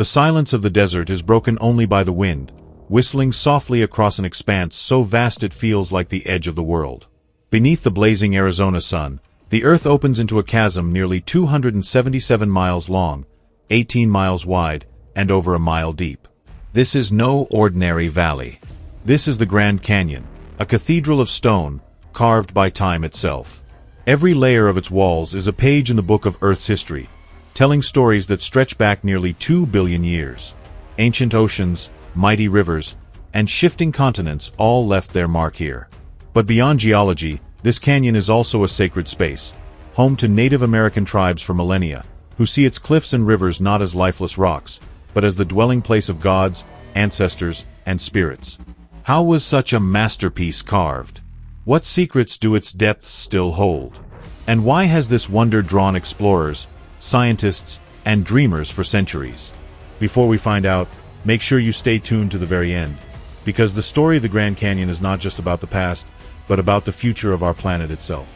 The silence of the desert is broken only by the wind, whistling softly across an expanse so vast it feels like the edge of the world. Beneath the blazing Arizona sun, the earth opens into a chasm nearly 277 miles long, 18 miles wide, and over a mile deep. This is no ordinary valley. This is the Grand Canyon, a cathedral of stone, carved by time itself. Every layer of its walls is a page in the book of Earth's history, telling stories that stretch back nearly 2 billion years. Ancient oceans, mighty rivers, and shifting continents all left their mark here. But beyond geology, this canyon is also a sacred space, home to Native American tribes for millennia, who see its cliffs and rivers not as lifeless rocks, but as the dwelling place of gods, ancestors, and spirits. How was such a masterpiece carved? What secrets do its depths still hold? And why has this wonder drawn explorers, scientists, and dreamers for centuries? Before we find out, make sure you stay tuned to the very end, because the story of the Grand Canyon is not just about the past, but about the future of our planet itself.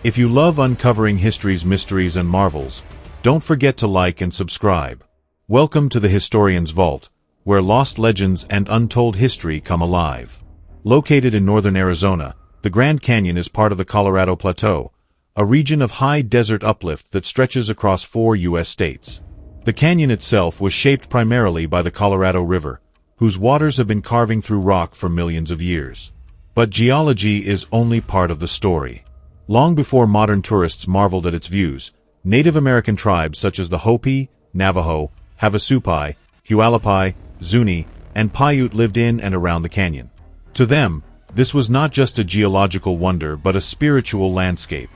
If you love uncovering history's mysteries and marvels, don't forget to like and subscribe. Welcome to the Historian's Vault, where lost legends and untold history come alive. Located in northern Arizona, the Grand Canyon is part of the Colorado Plateau, a region of high desert uplift that stretches across 4 U.S. states. The canyon itself was shaped primarily by the Colorado River, whose waters have been carving through rock for millions of years. But geology is only part of the story. Long before modern tourists marveled at its views, Native American tribes such as the Hopi, Navajo, Havasupai, Hualapai, Zuni, and Paiute lived in and around the canyon. To them, this was not just a geological wonder but a spiritual landscape.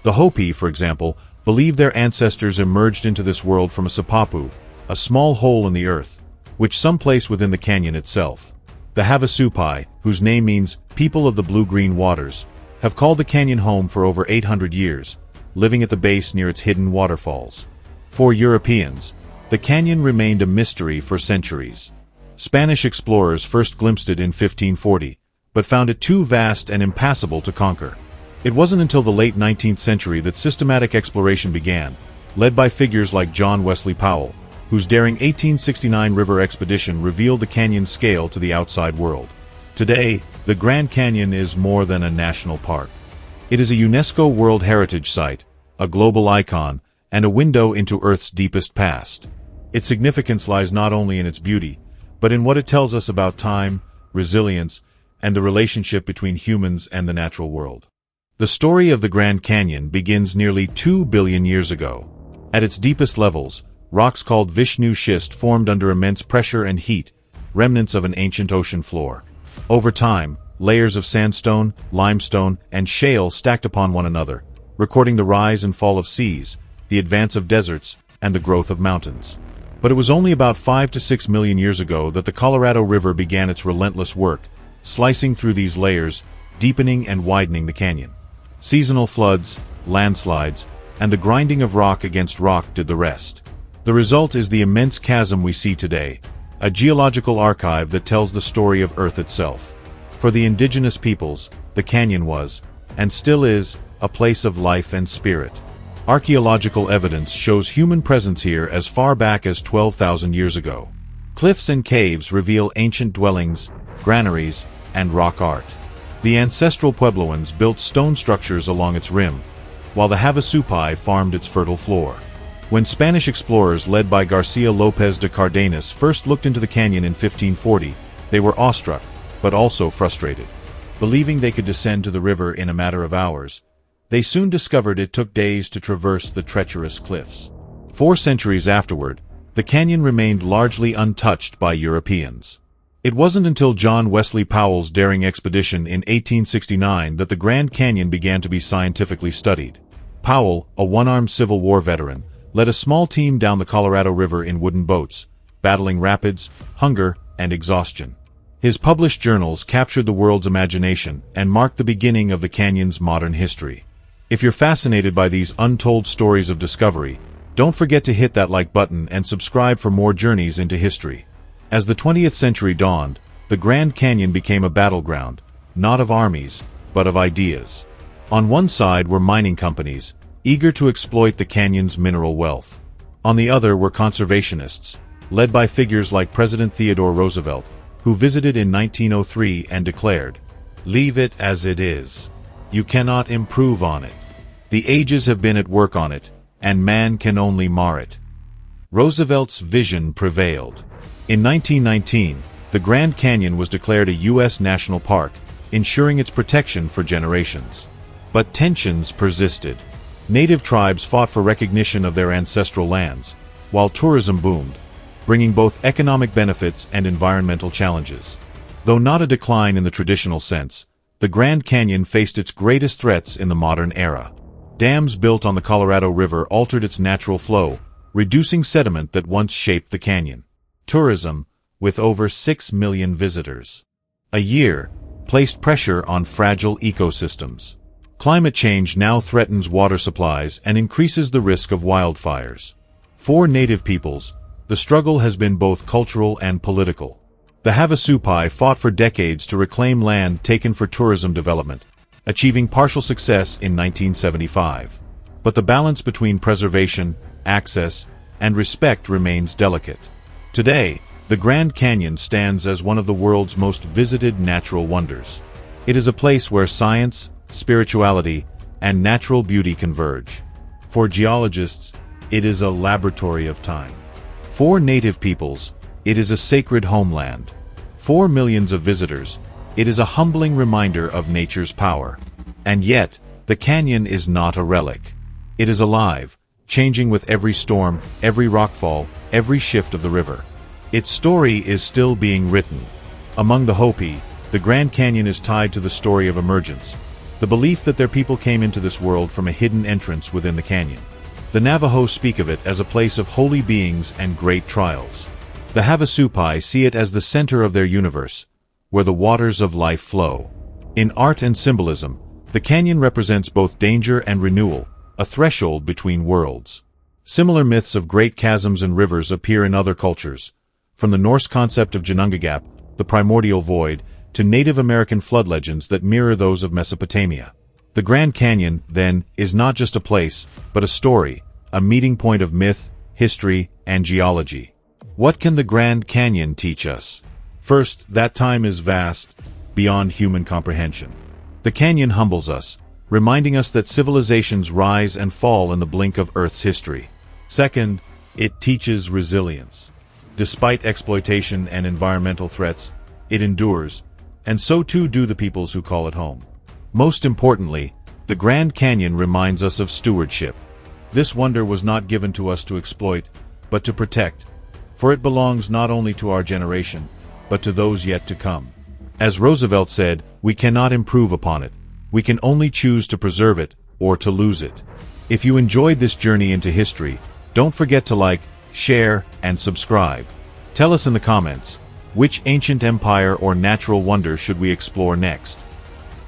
The Hopi, for example, believed their ancestors emerged into this world from a sipapu, a small hole in the earth, which someplace within the canyon itself. The Havasupai, whose name means people of the blue-green waters, have called the canyon home for over 800 years, living at the base near its hidden waterfalls. For Europeans, the canyon remained a mystery for centuries. Spanish explorers first glimpsed it in 1540, but found it too vast and impassable to conquer. It wasn't until the late 19th century that systematic exploration began, led by figures like John Wesley Powell, whose daring 1869 river expedition revealed the canyon's scale to the outside world. Today, the Grand Canyon is more than a national park. It is a UNESCO World Heritage Site, a global icon, and a window into Earth's deepest past. Its significance lies not only in its beauty, but in what it tells us about time, resilience, and the relationship between humans and the natural world. The story of the Grand Canyon begins nearly 2 billion years ago. At its deepest levels, rocks called Vishnu schist formed under immense pressure and heat, remnants of an ancient ocean floor. Over time, layers of sandstone, limestone, and shale stacked upon one another, recording the rise and fall of seas, the advance of deserts, and the growth of mountains. But it was only about 5 to 6 million years ago that the Colorado River began its relentless work, slicing through these layers, deepening and widening the canyon. Seasonal floods, landslides, and the grinding of rock against rock did the rest. The result is the immense chasm we see today, a geological archive that tells the story of Earth itself. For the indigenous peoples, the canyon was, and still is, a place of life and spirit. Archaeological evidence shows human presence here as far back as 12,000 years ago. Cliffs and caves reveal ancient dwellings, granaries, and rock art. The ancestral Puebloans built stone structures along its rim, while the Havasupai farmed its fertile floor. When Spanish explorers led by Garcia López de Cardenas first looked into the canyon in 1540, they were awestruck, but also frustrated. Believing they could descend to the river in a matter of hours, they soon discovered it took days to traverse the treacherous cliffs. 4 centuries afterward, the canyon remained largely untouched by Europeans. It wasn't until John Wesley Powell's daring expedition in 1869 that the Grand Canyon began to be scientifically studied. Powell, a one-armed Civil War veteran, led a small team down the Colorado River in wooden boats, battling rapids, hunger, and exhaustion. His published journals captured the world's imagination and marked the beginning of the canyon's modern history. If you're fascinated by these untold stories of discovery, don't forget to hit that like button and subscribe for more journeys into history. As the 20th century dawned, the Grand Canyon became a battleground, not of armies, but of ideas. On one side were mining companies, eager to exploit the canyon's mineral wealth. On the other were conservationists, led by figures like President Theodore Roosevelt, who visited in 1903 and declared, "Leave it as it is. You cannot improve on it. The ages have been at work on it, and man can only mar it." Roosevelt's vision prevailed. In 1919, the Grand Canyon was declared a U.S. national park, ensuring its protection for generations. But tensions persisted. Native tribes fought for recognition of their ancestral lands, while tourism boomed, bringing both economic benefits and environmental challenges. Though not a decline in the traditional sense, the Grand Canyon faced its greatest threats in the modern era. Dams built on the Colorado River altered its natural flow, reducing sediment that once shaped the canyon. Tourism, with over 6 million visitors a year, placed pressure on fragile ecosystems. Climate change now threatens water supplies and increases the risk of wildfires. For Native peoples, the struggle has been both cultural and political. The Havasupai fought for decades to reclaim land taken for tourism development, achieving partial success in 1975. But the balance between preservation, access, and respect remains delicate. Today, the Grand Canyon stands as one of the world's most visited natural wonders. It is a place where science, spirituality, and natural beauty converge. For geologists, it is a laboratory of time. For Native peoples, it is a sacred homeland. For millions of visitors, it is a humbling reminder of nature's power. And yet, the canyon is not a relic. It is alive, changing with every storm, every rockfall, every shift of the river. Its story is still being written. Among the Hopi, the Grand Canyon is tied to the story of emergence, the belief that their people came into this world from a hidden entrance within the canyon. The Navajo speak of it as a place of holy beings and great trials. The Havasupai see it as the center of their universe, where the waters of life flow. In art and symbolism, the canyon represents both danger and renewal, a threshold between worlds. Similar myths of great chasms and rivers appear in other cultures, from the Norse concept of Ginnungagap, the primordial void, to Native American flood legends that mirror those of Mesopotamia. The Grand Canyon, then, is not just a place, but a story, a meeting point of myth, history, and geology. What can the Grand Canyon teach us? First, that time is vast, beyond human comprehension. The canyon humbles us, reminding us that civilizations rise and fall in the blink of Earth's history. Second, it teaches resilience. Despite exploitation and environmental threats, it endures, and so too do the peoples who call it home. Most importantly, the Grand Canyon reminds us of stewardship. This wonder was not given to us to exploit, but to protect, for it belongs not only to our generation, but to those yet to come. As Roosevelt said, we cannot improve upon it. We can only choose to preserve it, or to lose it. If you enjoyed this journey into history, don't forget to like, share, and subscribe. Tell us in the comments, which ancient empire or natural wonder should we explore next?